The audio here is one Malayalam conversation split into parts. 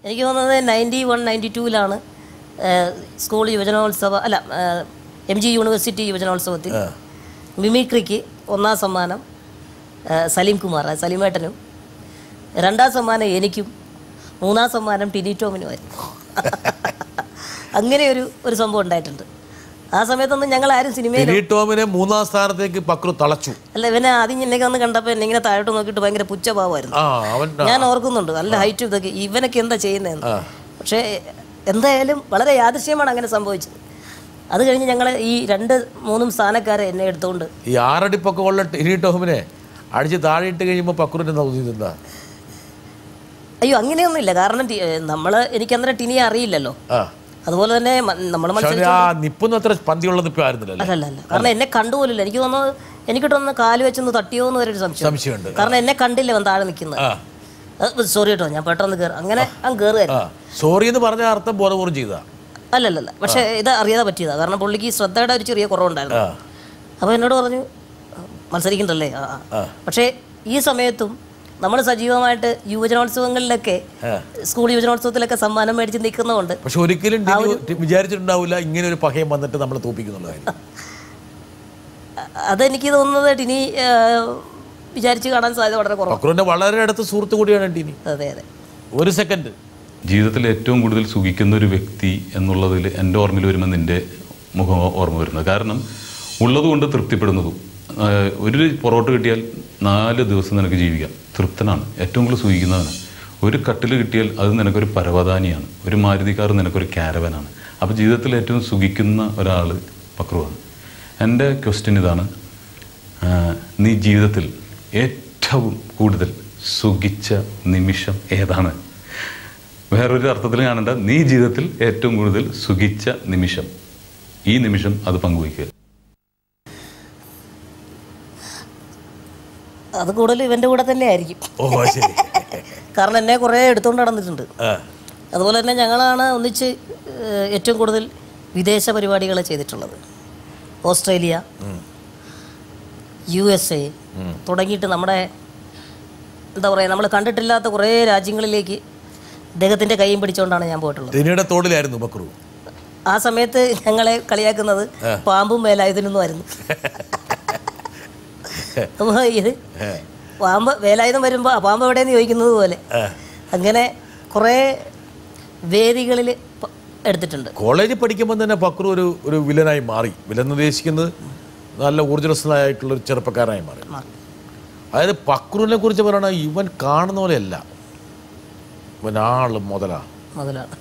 എനിക്ക് തോന്നുന്നത് 91-92 സ്കൂൾ യുവജനോത്സവ അല്ല MG യൂണിവേഴ്സിറ്റി യുവജനോത്സവത്തിൽ മിമിക്രിക്ക് 1ാം സമ്മാനം സലീമേട്ടനും, 2ാം സമ്മാനം എനിക്കും, 3ാം സമ്മാനം ടിനി ടോമിനുമായിരുന്നു. അങ്ങനെ ഒരു സംഭവം ഉണ്ടായിട്ടുണ്ട്. ആ സമയത്തൊന്നും ഞങ്ങൾ ആരും സിനിമയിൽ ടോമിനെ 3ാം സ്ഥാനത്തേക്ക് പക്രു തളച്ചു. അല്ല, ഇവനെ ആദ്യം എന്നെ വന്ന് കണ്ടപ്പോൾ എന്നെ ഇങ്ങനെ താഴോട്ട് നോക്കിയിട്ട് ഭയങ്കര പുച്ഛഭാവമായിരുന്നു. ഞാൻ ഓർക്കുന്നുണ്ട്, നല്ല ഹൈറ്റ് ഇതൊക്കെ, ഇവനൊക്കെ എന്താ ചെയ്യുന്നതെന്ന്. പക്ഷേ എന്തായാലും വളരെ യാദൃശ്യമാണ് അങ്ങനെ സംഭവിച്ചത്. അത് കഴിഞ്ഞ് ഞങ്ങൾ ഈ 2-3 സ്ഥാനക്കാരെ എന്നെ എടുത്തുകൊണ്ട് ഈ 6 അടി പൊക്കമുള്ള ടിനി ടോമിനെ അടിച്ച് താഴെയിട്ട് കഴിയുമ്പോൾ പക്രുവിൻ്റെ എന്താ? അയ്യോ, അങ്ങനെയൊന്നുമില്ല. കാരണം എനിക്കന്നേരം ടിനിയെ അറിയില്ലല്ലോ. അതുപോലെ തന്നെ നമ്മൾ നിപ്പൊന്നും അത്ര പന്തിയുള്ള നിപ്പായിരുന്നില്ല. അല്ല, കാരണം എന്നെ കണ്ടുപോലില്ല. എനിക്ക് തോന്നുന്നത് എനിക്കിട്ടൊന്ന് കാല് വെച്ചൊന്ന് തട്ടിയോ എന്ന് വരെ ഒരു സംശയമുണ്ട്. കാരണം എന്നെ കണ്ടില്ല അവൻ താഴെ നിൽക്കുന്നത്. സോറി കേട്ടോ, ഞാൻ പെട്ടെന്ന് അങ്ങനെ കയറുമായിരുന്നു. സോറി എന്ന് പറഞ്ഞ അർത്ഥം ബോധപൂർവ്വം ചെയ്താ? അല്ലല്ല, പക്ഷേ ഇത് അറിയാതെ പറ്റിയതാ. കാരണം പുള്ളിക്ക് ശ്രദ്ധയുടെ ഒരു ചെറിയ കുറവുണ്ടായിരുന്നു. അപ്പോൾ എന്നോട് പറഞ്ഞു മത്സരിക്കണ്ടല്ലേ. പക്ഷേ ഈ സമയത്തും നമ്മൾ സജീവമായിട്ട് യുവജനോത്സവങ്ങളിലൊക്കെ, സ്കൂൾ യുവജനോത്സവത്തിലൊക്കെ സമ്മാനം മേടിച്ച് നിൽക്കുന്നതുകൊണ്ട്. പക്ഷെ ഒരിക്കലും വിചാരിച്ചിട്ടുണ്ടാവില്ല ഇങ്ങനെ ഒരു പകയം വന്നിട്ട് നമ്മൾ തോപ്പിക്കുന്നുള്ള കാര്യം. അതെനിക്ക് തോന്നുന്നത് ടിനി വിചാരിച്ച് കാണാൻ സാധ്യത വളരെ കുറവാണ്. വളരെ അടുത്ത സുഹൃത്ത് കൂടിയാണ് ടിനി. അതെ. ഒരു സെക്കൻഡ്. ജീവിതത്തിൽ ഏറ്റവും കൂടുതൽ സുഖിക്കുന്ന ഒരു വ്യക്തി എന്നുള്ളതിൽ എൻ്റെ ഓർമ്മയിൽ വരുമ്പോൾ നിൻ്റെ മുഖം ഓർമ്മ വരുന്നത്. കാരണം ഉള്ളതുകൊണ്ട് തൃപ്തിപ്പെടുന്നതും. ഒരു പൊറോട്ട കിട്ടിയാൽ 4 ദിവസം നിനക്ക് ജീവിക്കാം, തൃപ്തനാണ്, ഏറ്റവും കൂടുതൽ സുഖിക്കുന്നതാണ്. ഒരു കട്ടിൽ കിട്ടിയാൽ അത് നിനക്കൊരു പരവതാനിയാണ്, ഒരു മാരുതി കാർ നിനക്കൊരു ക്യാരവനാണ്. അപ്പോൾ ജീവിതത്തിൽ ഏറ്റവും സുഖിക്കുന്ന ഒരാൾ പക്രുവാണ്. എൻ്റെ ക്വസ്റ്റ്യൻ ഇതാണ്, നീ ജീവിതത്തിൽ ഏറ്റവും കൂടുതൽ സുഖിച്ച നിമിഷം ഏതാണ്? വേറൊരു അർത്ഥത്തിൽ കാണേണ്ട, നീ ജീവിതത്തിൽ ഏറ്റവും കൂടുതൽ സുഖിച്ച നിമിഷം, ഈ നിമിഷം അത് പങ്കുവയ്ക്കുക. അത് കൂടുതൽ ഇവൻ്റെ കൂടെ തന്നെ ആയിരിക്കും. കാരണം എന്നെ കുറേ എടുത്തുകൊണ്ട് നടന്നിട്ടുണ്ട്. അതുപോലെ തന്നെ ഞങ്ങളാണ് ഒന്നിച്ച് ഏറ്റവും കൂടുതൽ വിദേശ പരിപാടികൾ ചെയ്തിട്ടുള്ളത്. ഓസ്ട്രേലിയ, USA തുടങ്ങിയിട്ട് നമ്മുടെ എന്താ പറയുക, നമ്മൾ കണ്ടിട്ടില്ലാത്ത കുറേ രാജ്യങ്ങളിലേക്ക് അദ്ദേഹത്തിൻ്റെ കൈയും പിടിച്ചുകൊണ്ടാണ് ഞാൻ പോയിട്ടുള്ളത്. ആ സമയത്ത് ഞങ്ങളെ കളിയാക്കുന്നത് പാമ്പും വേലായുധനൊന്നുമായിരുന്നു. ഇത് പാമ്പ് വേലായുധം വരുമ്പോൾ ആ പാമ്പ് എവിടെയെന്ന് ചോദിക്കുന്നത് പോലെ അങ്ങനെ കുറേ വേദികളിൽ എടുത്തിട്ടുണ്ട്. കോളേജിൽ പഠിക്കുമ്പോൾ തന്നെ പക്രു ഒരു വില്ലനായി മാറി. വില്ലെന്ന് ഉദ്ദേശിക്കുന്നത് നല്ല ഊർജ്ജസ്വലനായിട്ടുള്ളൊരു ചെറുപ്പക്കാരനായി മാറി. അതായത് പക്രുവിനെ കുറിച്ച് പറയണ ഇവൻ കാണുന്ന പോലെയല്ല, ഇവൻ ആള് മുതലാണ്.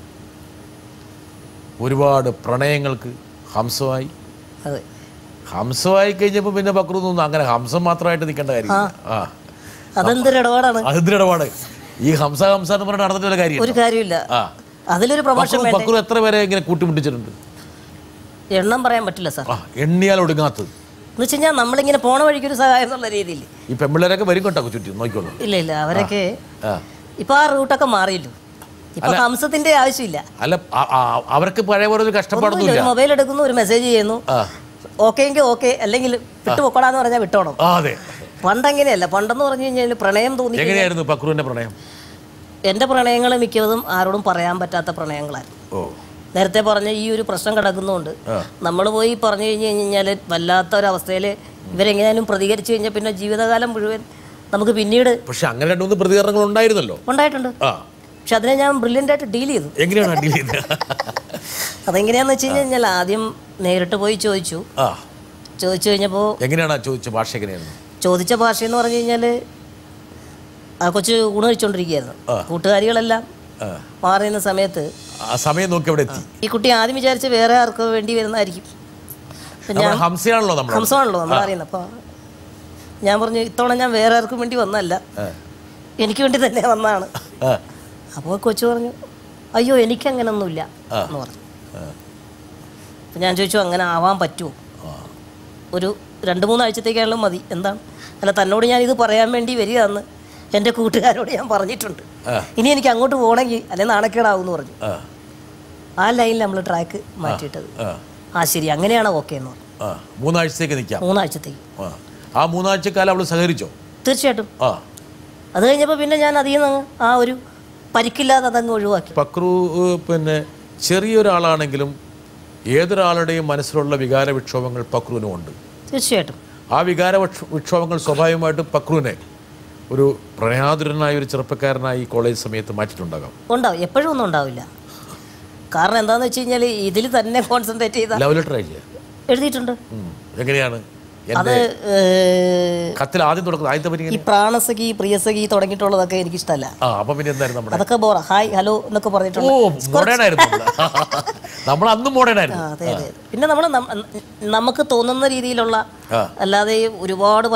ഒരുപാട് പ്രണയങ്ങൾക്ക് ഹംസമായി. അതെ, ഹംസമായി കഴിഞ്ഞപ്പോൾ പിന്നെ പക്രു തോന്നുന്നു അങ്ങനെ ഹംസം മാത്രമായിട്ട് നിൽക്കേണ്ട കാര്യം. അതെന്തൊരിടപാട് ഈ ഹംസ എന്ന് പറഞ്ഞാൽ നടന്നിട്ടുള്ള കാര്യം ഒരു കാര്യമില്ല. അതിലൊരു പ്രൊമോഷൻ പക്രു എത്ര പേരെ ഇങ്ങനെ കൂട്ടിമുട്ടിച്ചിട്ടുണ്ട്? എണ്ണം പറയാൻ പറ്റില്ല സാർ. എണ്ണിയാൽ ഒടുങ്ങാത്തത് എന്ന് വെച്ച് കഴിഞ്ഞാൽ നമ്മളിങ്ങനെ പോണ വഴിക്കൊരു സഹായം എന്നുള്ള രീതിയിൽ. ഈ പെമ്പിള്ളേരൊക്കെ വരും കേട്ടോ ചുറ്റും നോക്കിക്കോളൂ. ഇല്ല, അവരൊക്കെ ഇപ്പൊ ആ റൂട്ടൊക്കെ മാറിയില്ലോ. ഇപ്പൊ ഹംസത്തിന്റെ ആവശ്യമില്ല. അല്ല, അവർക്ക് പഴയ പോലെ ഒരു കഷ്ടപ്പാടൊന്നുമില്ല. മൊബൈൽ എടുക്കുന്നു, ഒരു മെസ്സേജ് ചെയ്യുന്നു, ഓക്കെ എങ്കിൽ ഓക്കെ, അല്ലെങ്കിൽ വിട്ടുപൊക്കടാന്ന് പറഞ്ഞാൽ വിട്ടോണം. പണ്ടങ്ങനെയല്ല. പണ്ടെന്ന് പറഞ്ഞു കഴിഞ്ഞാൽ പ്രണയം തോന്നി. എങ്ങനെയായിരുന്നു പക്രുവിന്റെ പ്രണയം? എൻ്റെ പ്രണയങ്ങൾ മിക്കതും ആരോടും പറയാൻ പറ്റാത്ത പ്രണയങ്ങളായിരുന്നു. നേരത്തെ പറഞ്ഞ ഈ ഒരു പ്രശ്നം കിടക്കുന്നതുകൊണ്ട് നമ്മൾ പോയി പറഞ്ഞു കഴിഞ്ഞാൽ വല്ലാത്ത ഒരവസ്ഥയിൽ ഇവരെങ്ങനെയാലും പ്രതികരിച്ചു കഴിഞ്ഞാൽ പിന്നെ ജീവിതകാലം മുഴുവൻ നമുക്ക് പിന്നീട്. പക്ഷെ അങ്ങനെ 2-3 പ്രതികരണങ്ങൾ ഉണ്ടായിട്ടുണ്ട്. പക്ഷെ അതിനെ ഞാൻ ബ്രില്യൻ്റ് ആയിട്ട് ഡീൽ ചെയ്തു. എങ്ങനെയാണ് ഡീൽ ചെയ്തത്? അതെങ്ങനെയാന്ന് വെച്ച് കഴിഞ്ഞാൽ ആദ്യം നേരിട്ട് പോയി ചോദിച്ചു കഴിഞ്ഞപ്പോൾ. എങ്ങനെയാണ് ചോദിച്ച ഭാഷ? എങ്ങനെയായിരുന്നു ചോദിച്ച ഭാഷ എന്ന് പറഞ്ഞു കഴിഞ്ഞാൽ ആ കൊച്ചു ഊണ് കഴിച്ചുകൊണ്ടിരിക്കുകയായിരുന്നു. കൂട്ടുകാരികളെല്ലാം മാറിയുന്ന സമയത്ത് സമയം നോക്കി അവിടെ എത്തി. ഈ കുട്ടി ആദ്യം വിചാരിച്ച് വേറെ ആർക്കോ വേണ്ടി വരുന്നതായിരിക്കും. ഹംസമാണല്ലോ നമ്മൾ അറിയുന്നത്. അപ്പോൾ ഞാൻ പറഞ്ഞു, ഇത്തവണ ഞാൻ വേറെ ആർക്കും വേണ്ടി വന്നല്ല, എനിക്ക് വേണ്ടി തന്നെ വന്നതാണ്. അപ്പോൾ കൊച്ചു പറഞ്ഞു, അയ്യോ എനിക്കങ്ങനൊന്നുമില്ല എന്ന് പറഞ്ഞു. അപ്പം ഞാൻ ചോദിച്ചു, അങ്ങനെ ആവാൻ പറ്റുമോ? ഒരു 2-3 ആഴ്ചത്തേക്കാണെങ്കിലും മതി. എന്താണ്? അല്ല, തന്നോട് ഞാൻ ഇത് പറയാൻ വേണ്ടി വരികയെന്ന് എൻ്റെ കൂട്ടുകാരോട് ഞാൻ പറഞ്ഞിട്ടുണ്ട്. ഇനി എനിക്ക് അങ്ങോട്ട് പോകണമെങ്കിൽ അല്ലെങ്കിൽ നാണക്കേടാവും എന്ന് പറഞ്ഞു. ആ ലൈനിൽ നമ്മൾ ട്രാക്ക് മാറ്റിയിട്ടത്. ശരി, അങ്ങനെയാണോ ഓക്കെ എന്ന് പറഞ്ഞു. 3 ആഴ്ചത്തേക്ക് നിൽക്കാം. 3 ആഴ്ചത്തേക്ക്. ആ 3 ആഴ്ചക്കാലം അവൾ സഹകരിച്ചോ? തീർച്ചയായിട്ടും. അത് കഴിഞ്ഞപ്പോൾ പിന്നെ ഞാൻ അതിൽ നിന്ന് ആ ഒരു പരിക്കില്ലാതെ അതങ്ങ് ഒഴിവാക്കി. പക്രു പിന്നെ ചെറിയൊരാളാണെങ്കിലും ഏതൊരാളുടെയും മനസ്സിലുള്ള വികാര വിക്ഷോഭങ്ങൾ പക്രുവിനും ഉണ്ട്. തീർച്ചയായിട്ടും ആ വികാര വിക്ഷോഭങ്ങൾ സ്വാഭാവികമായിട്ടും പക്രുവിനെ ഒരു പ്രണയാതുരനായ ഒരു ചെറുപ്പക്കാരനായി കോളേജ് സമയത്ത് മാറ്റിയിട്ടുണ്ടാകാം. ഉണ്ടാവും, എപ്പോഴും ഒന്നും ഉണ്ടാവില്ല. കാരണം എന്താണെന്ന് വെച്ച് കഴിഞ്ഞാൽ ഇതിൽ തന്നെ കോൺസെൻട്രേറ്റ് ചെയ്താൽ. ലവ് ലെറ്റർ എഴുതിയിട്ടുണ്ട്. എങ്ങനെയാണ് അത് കത്തിൽ ആദ്യം തുടങ്ങുന്നത്? ഈ പ്രാണസഖി പ്രിയസഖി തുടങ്ങിയിട്ടുള്ളതൊക്കെ എനിക്ക് ഇഷ്ടമല്ല. അതൊക്കെ ബോറ. ഹായ് ഹലോ എന്നൊക്കെ പറഞ്ഞിട്ടുണ്ട്. അതെ അതെ. പിന്നെ നമ്മൾ നമുക്ക് തോന്നുന്ന രീതിയിലുള്ള, അല്ലാതെ ഒരുപാട്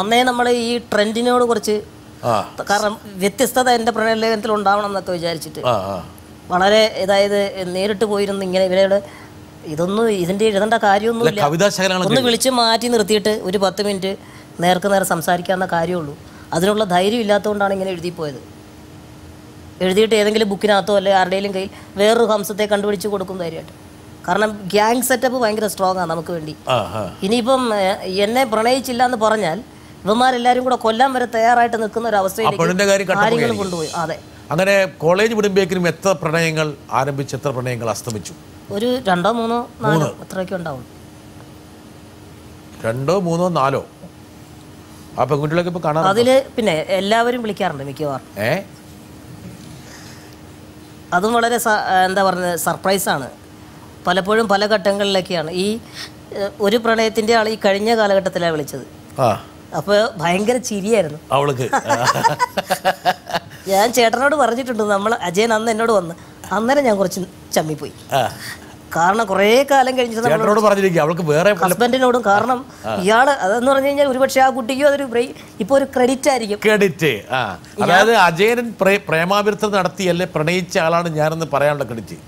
അന്നേ നമ്മൾ ഈ ട്രെൻഡിനോട് കുറച്ച്, കാരണം വ്യത്യസ്തത എൻ്റെ പ്രണയലേഖനത്തിൽ ഉണ്ടാവണം എന്നൊക്കെ വിചാരിച്ചിട്ട് വളരെ, അതായത് നേരിട്ട് പോയിരുന്ന് ഇങ്ങനെ ഇവരുടെ ഇതൊന്നും ഇതിൻ്റെ എഴുതേണ്ട കാര്യമൊന്നുമില്ല, ഒന്ന് വിളിച്ച് മാറ്റി നിർത്തിയിട്ട് ഒരു 10 മിനിറ്റ് നേർക്ക് നേരെ സംസാരിക്കാവുന്ന കാര്യമുള്ളൂ. അതിനുള്ള ധൈര്യം ഇല്ലാത്തതുകൊണ്ടാണ് ഇങ്ങനെ എഴുതിപ്പോയത്. എഴുതിയിട്ട് ഏതെങ്കിലും ബുക്കിനകത്തോ അല്ലെ ആരുടെയും കയ്യിൽ വേറൊരു ഹംസത്തെ കണ്ടുപിടിച്ച് കൊടുക്കും ധൈര്യമായിട്ട്. കാരണം ഗ്യാങ് സെറ്റപ്പ് ഭയങ്കര സ്ട്രോങ് ആണ് നമുക്ക് വേണ്ടി. ഇനിയിപ്പം എന്നെ പ്രണയിച്ചില്ല എന്ന് പറഞ്ഞാൽ ഇവന്മാരെല്ലാവരും കൂടെ കൊല്ലാൻ വരെ തയ്യാറായിട്ട് നിൽക്കുന്ന ഒരു അവസ്ഥയിലേക്ക് കാര്യങ്ങൾ കൊണ്ടുപോയി. അതെ. അങ്ങനെ കോളേജ് വിടുമ്പോഴേക്കും എത്ര പ്രണയങ്ങൾ ആരംഭിച്ച് എത്ര പ്രണയങ്ങൾ അസ്തമിച്ചു? ഒരു 2, 3, 4 അത്രയൊക്കെ ഉണ്ടാവും. 2, 3, 4 ആ പെൺകുട്ടികളൊക്കെ ഇപ്പൊ കാണാം. അതില് പിന്നെ എല്ലാവരും വിളിക്കാറുണ്ട് മിക്കവാറും. അതും വളരെ എന്താ പറയുന്നത്, സർപ്രൈസാണ്. പലപ്പോഴും പല ഘട്ടങ്ങളിലൊക്കെയാണ്. ഈ ഒരു പ്രണയത്തിൻ്റെ ആൾ ഈ കഴിഞ്ഞ കാലഘട്ടത്തിലാണ് വിളിച്ചത്. അപ്പോൾ ഭയങ്കര ചിരിയായിരുന്നു അവൾക്ക്. ഞാൻ ചേട്ടനോട് പറഞ്ഞിട്ടുണ്ട്, നമ്മൾ അജയൻ അന്ന് എന്നോട് വന്ന്, അന്നേരം ഞാൻ കുറച്ച് ചമ്മിപ്പോയി. കാരണം കുറേ കാലം കഴിഞ്ഞിട്ട് ഹസ്ബൻഡിനോടും. കാരണം ഇയാള് അതെന്ന് പറഞ്ഞു കഴിഞ്ഞാൽ ഒരുപക്ഷെ ആ കുട്ടിക്കും അതൊരു ഇപ്പൊ ഒരു ക്രെഡിറ്റ് ആയിരിക്കും. ക്രെഡിറ്റ്, അതായത് അജയൻ പ്രേമാഭിർത്ഥന നടത്തിയല്ലേ പ്രണയിച്ച ആളാണ് ഞാനെന്ന് പറയാനുള്ള ക്രെഡിറ്റ്.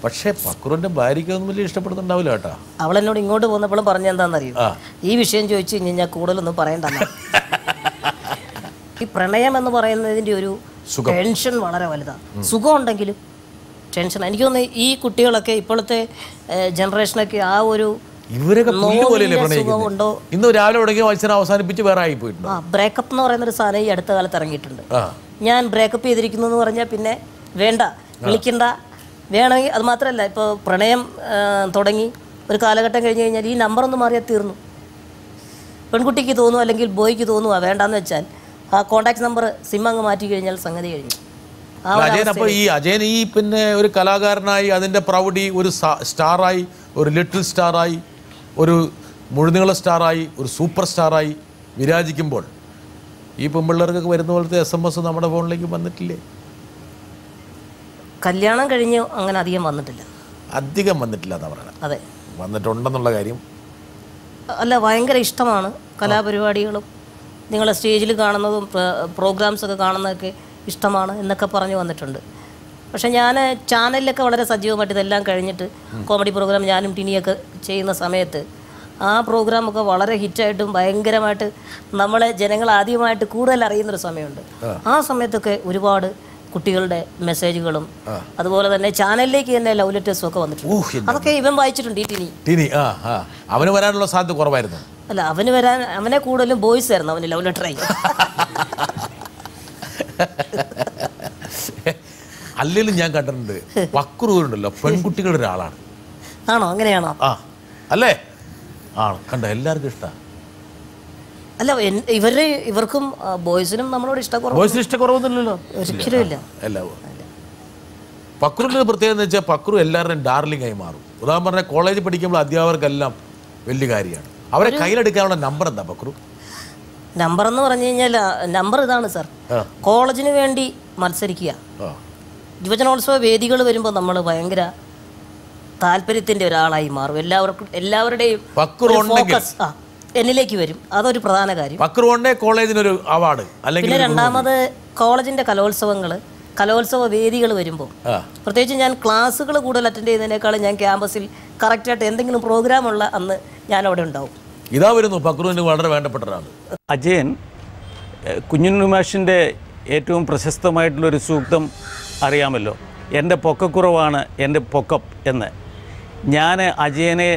പക്ഷേ പക്രുവിന്റെ ഭാര്യയ്ക്കൊന്നും വലിയ ഇഷ്ടപ്പെടുന്നുണ്ടാവില്ല കേട്ടോ. അവൾ എന്നോട് ഇങ്ങോട്ട് പോന്നപ്പോഴും പറഞ്ഞെന്താണെന്നറിയോ, ഈ വിഷയം ചോദിച്ചു കഴിഞ്ഞാൽ കൂടുതലൊന്നും പറയണ്ടെന്ന്. ഈ പ്രണയം എന്ന് പറയുന്നതിൻ്റെ ഒരു ടെൻഷൻ വളരെ വലുതാണ്. സുഖം ഉണ്ടെങ്കിലും ടെൻഷൻ. എനിക്ക് തോന്നുന്നു ഈ കുട്ടികളൊക്കെ ഇപ്പോഴത്തെ ജനറേഷനൊക്കെ ആ ഒരു സുഖമുണ്ടോ. ഇന്ന് രാവിലെ തുടങ്ങിയ മത്സരം അവസാനിപ്പിച്ച് വേറെ ആയി പോയിട്ടുണ്ട്. ബ്രേക്കപ്പ് എന്ന് പറയുന്നൊരു സാധനം ഈ അടുത്ത കാലത്ത് ഇറങ്ങിയിട്ടുണ്ട്. ഞാൻ ബ്രേക്കപ്പ് ചെയ്തിരിക്കുന്നു എന്ന് പറഞ്ഞാൽ പിന്നെ വേണ്ട, വിളിക്കണ്ട. വേണമെങ്കിൽ അത് മാത്രമല്ല, ഇപ്പോൾ പ്രണയം തുടങ്ങി ഒരു കാലഘട്ടം കഴിഞ്ഞ് കഴിഞ്ഞാൽ ഈ നമ്പറൊന്നും മാറിയാൽ തീർന്നു. പെൺകുട്ടിക്ക് തോന്നും അല്ലെങ്കിൽ ബോയ്ക്ക് തോന്നുക വേണ്ടാന്ന് വെച്ചാൽ ആ കോൺടാക്ട് നമ്പർ സിം അങ്ങ് മാറ്റി കഴിഞ്ഞാൽ സംഗതി കഴിഞ്ഞു. അപ്പോൾ ഈ അജയൻ ഈ പിന്നെ ഒരു കലാകാരനായി അതിൻ്റെ പ്രൗഢി ഒരു സ്റ്റാറായി, ഒരു ലിറ്റിൽ സ്റ്റാറായി, ഒരു മുഴുനീള സ്റ്റാറായി, ഒരു സൂപ്പർ സ്റ്റാറായി വിരാജിക്കുമ്പോൾ ഈ പെൺപിള്ളേർക്കൊക്കെ വരുന്ന പോലത്തെ SMS നമ്മുടെ ഫോണിലേക്ക് വന്നിട്ടില്ലേ? കല്യാണം കഴിഞ്ഞ് അങ്ങനെ അധികം വന്നിട്ടില്ല. അധികം വന്നിട്ടില്ല എന്നാ പറയണത്. അതെ, വന്നിട്ടുണ്ടെന്നുള്ള കാര്യം അല്ല, ഭയങ്കര ഇഷ്ടമാണ് കലാപരിപാടികളും നിങ്ങളെ സ്റ്റേജിൽ കാണുന്നതും പ്രോഗ്രാംസൊക്കെ കാണുന്നതൊക്കെ ഇഷ്ടമാണ് എന്നൊക്കെ പറഞ്ഞു വന്നിട്ടുണ്ട്. പക്ഷേ ഞാൻ ചാനലിലൊക്കെ വളരെ സജീവമായിട്ട് ഇതെല്ലാം കഴിഞ്ഞിട്ട് കോമഡി പ്രോഗ്രാം ഞാനും ടിനിയൊക്കെ ചെയ്യുന്ന സമയത്ത് ആ പ്രോഗ്രാമൊക്കെ വളരെ ഹിറ്റായിട്ടും ഭയങ്കരമായിട്ട് നമ്മളെ ജനങ്ങൾ ആദ്യമായിട്ട് കൂടുതൽ അറിയുന്നൊരു സമയമുണ്ട്. ആ സമയത്തൊക്കെ ഒരുപാട് കുട്ടികളുടെ മെസ്സേജുകളും അതുപോലെ തന്നെ ചാനലിലേക്ക് തന്നെ ലവ് ലെറ്റേഴ്സും ഒക്കെ വന്നിട്ടുണ്ട്. അതൊക്കെ ഇവൻ വായിച്ചിട്ടുണ്ട്. ഈ ടിനി അവന് വരാനുള്ള സാധ്യത കുറവായിരുന്നു. അല്ല, അവനെ കൂടുതലും ബോയ്സ് ആയിരുന്നു അവന് ലവ് ലെറ്റർ ആയി. അല്ലെങ്കിലും ഞാൻ കണ്ടിട്ടുണ്ട് പക്രുണ്ടല്ലോ പെൺകുട്ടികളുടെ ഒരാളാണ്. ആണോ? അങ്ങനെയാണോ? അല്ലേ? ആണ്, കണ്ട എല്ലാവർക്കും ഇഷ്ടമാണ്. അല്ല, ഇവർക്കും ബോയ്സിനും നമ്മളോട് ഇഷ്ടക്കുറവൊന്നുമില്ലല്ലോ. ഒരിക്കലും ഇല്ല. പക്രുവിൻ്റെ പ്രത്യേകത എന്ന് വെച്ചാൽ പക്രു എല്ലാവരുടെയും ഡാർലിംഗ് ആയി മാറും. ഉദാഹരണം പറഞ്ഞാൽ കോളേജിൽ പഠിക്കുമ്പോൾ അധ്യാപകർക്കെല്ലാം വലിയ കാര്യമാണ്. അവരെ കയ്യിലെടുക്കാനുള്ള നമ്പർ എന്താ പക്രു? നമ്പർ എന്ന് പറഞ്ഞു കഴിഞ്ഞാൽ നമ്പർ ഇതാണ് സാർ, കോളേജിന് വേണ്ടി മത്സരിക്കുക. യുവജനോത്സവ വേദികൾ വരുമ്പോൾ നമ്മൾ ഭയങ്കര താല്പര്യത്തിൻ്റെ ഒരാളായി മാറും. എല്ലാവരുടെയും ഫോക്കസ് എന്നിലേക്ക് വരും. അതൊരു പ്രധാന കാര്യം. കോളേജിനൊരു അവാർഡ് അല്ലെങ്കിൽ പിന്നെ രണ്ടാമത് കോളേജിൻ്റെ കലോത്സവ വേദികൾ വരുമ്പോൾ, പ്രത്യേകിച്ച് ഞാൻ ക്ലാസ്സുകൾ കൂടുതൽ അറ്റൻഡ് ചെയ്യുന്നതിനേക്കാളും ഞാൻ ക്യാമ്പസിൽ കറക്റ്റായിട്ട് എന്തെങ്കിലും പ്രോഗ്രാം ഉള്ള അന്ന് ഞാൻ അവിടെ ഉണ്ടാവും. ഇതാ വരുന്നു പക്രുവിന് വളരെ വേണ്ടപ്പെട്ട ഒരാൾ. അജയൻ കുഞ്ഞുണ്ണി ഏറ്റവും പ്രശസ്തമായിട്ടുള്ളൊരു സൂക്തം അറിയാമല്ലോ, എൻ്റെ പൊക്കക്കുറവാണ് എൻ്റെ പൊക്കം എന്ന്. ഞാൻ അജയനെ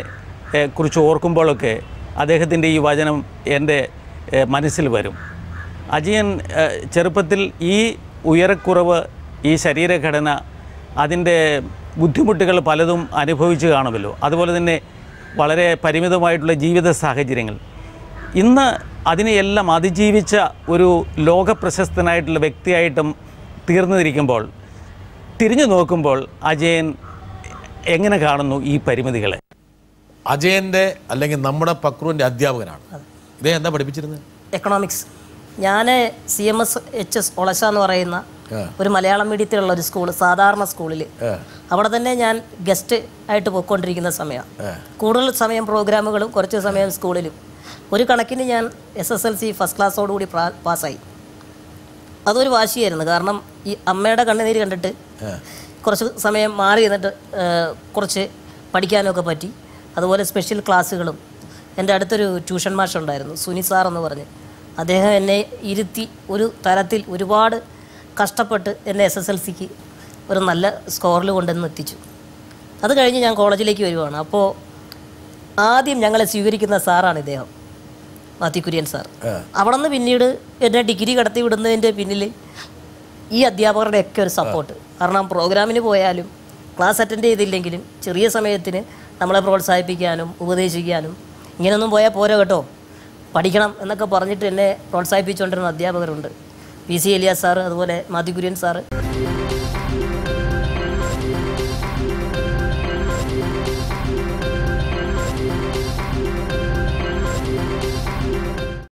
കുറിച്ച് ഓർക്കുമ്പോഴൊക്കെ അദ്ദേഹത്തിൻ്റെ ഈ വചനം എൻ്റെ മനസ്സിൽ വരും. അജയൻ ചെറുപ്പത്തിൽ ഈ ഉയരക്കുറവ്, ഈ ശരീരഘടന, അതിൻ്റെ ബുദ്ധിമുട്ടുകൾ പലതും അനുഭവിച്ച് കാണുമല്ലോ. അതുപോലെ തന്നെ വളരെ പരിമിതമായിട്ടുള്ള ജീവിത സാഹചര്യങ്ങൾ. ഇന്ന് അതിനെയെല്ലാം അതിജീവിച്ച ഒരു ലോകപ്രശസ്തനായിട്ടുള്ള വ്യക്തിയായിട്ടും തീർന്നിരിക്കുമ്പോൾ, തിരിഞ്ഞു നോക്കുമ്പോൾ അജയൻ എങ്ങനെ കാണുന്നു ഈ പരിമിതികളെ? അജയൻ്റെ അല്ലെങ്കിൽ നമ്മുടെ പക്രുവിൻ്റെ അധ്യാപകനാണ്. ഇതേ എന്താ പഠിപ്പിച്ചിരുന്നത്? എക്കണോമിക്സ്. ഞാൻ CMSHS ഒളശ എന്ന് പറയുന്ന ഒരു മലയാളം മീഡിയത്തിലുള്ള ഒരു സ്കൂൾ, സാധാരണ സ്കൂളിൽ, അവിടെ തന്നെ ഞാൻ ഗസ്റ്റ് ആയിട്ട് പോയിക്കൊണ്ടിരിക്കുന്ന സമയമാണ്. കൂടുതൽ സമയം പ്രോഗ്രാമുകളും കുറച്ച് സമയം സ്കൂളിലും. ഒരു കണക്കിന് ഞാൻ SSLC ഫസ്റ്റ് ക്ലാസ്സോടുകൂടി പാസ്സായി. അതൊരു വാശിയായിരുന്നു. കാരണം ഈ അമ്മയുടെ കണ്ണുനീര് കണ്ടിട്ട് കുറച്ച് സമയം മാറി നിന്നിട്ട് കുറച്ച് പഠിക്കാനൊക്കെ പറ്റി. അതുപോലെ സ്പെഷ്യൽ ക്ലാസ്സുകളും. എൻ്റെ അടുത്തൊരു ട്യൂഷൻ മാഷുണ്ടായിരുന്നു, സുനി സാർ എന്ന് പറഞ്ഞ്. അദ്ദേഹം എന്നെ ഇരുത്തി ഒരു തരത്തിൽ ഒരുപാട് കഷ്ടപ്പെട്ട് എന്നെ SSLCക്ക് ഒരു നല്ല സ്കോറിൽ കൊണ്ടുവന്ന് എത്തിച്ചു. അത് കഴിഞ്ഞ് ഞാൻ കോളേജിലേക്ക് വരുവാണ്. അപ്പോൾ ആദ്യം ഞങ്ങളെ സ്വീകരിക്കുന്ന സാറാണ് ഇദ്ദേഹം, മാത്യു കുര്യൻ സാർ. അവിടെ നിന്ന് പിന്നീട് എന്നെ ഡിഗ്രി കടത്തി വിടുന്നതിൻ്റെ പിന്നിൽ ഈ അധ്യാപകരുടെയൊക്കെ ഒരു സപ്പോർട്ട്. കാരണം പ്രോഗ്രാമിന് പോയാലും ക്ലാസ് അറ്റൻഡ് ചെയ്തില്ലെങ്കിലും ചെറിയ സമയത്തിന് നമ്മളെ പ്രോത്സാഹിപ്പിക്കാനും ഉപദേശിക്കാനും, ഇങ്ങനെയൊന്നും പോയാൽ പോരാ കേട്ടോ, പഠിക്കണം എന്നൊക്കെ പറഞ്ഞിട്ട് എന്നെ പ്രോത്സാഹിപ്പിച്ചുകൊണ്ടിരുന്ന അധ്യാപകരുണ്ട്. PC എലിയാസ് സാറ്, അതുപോലെ മാത്യു കുര്യൻ സാറ്.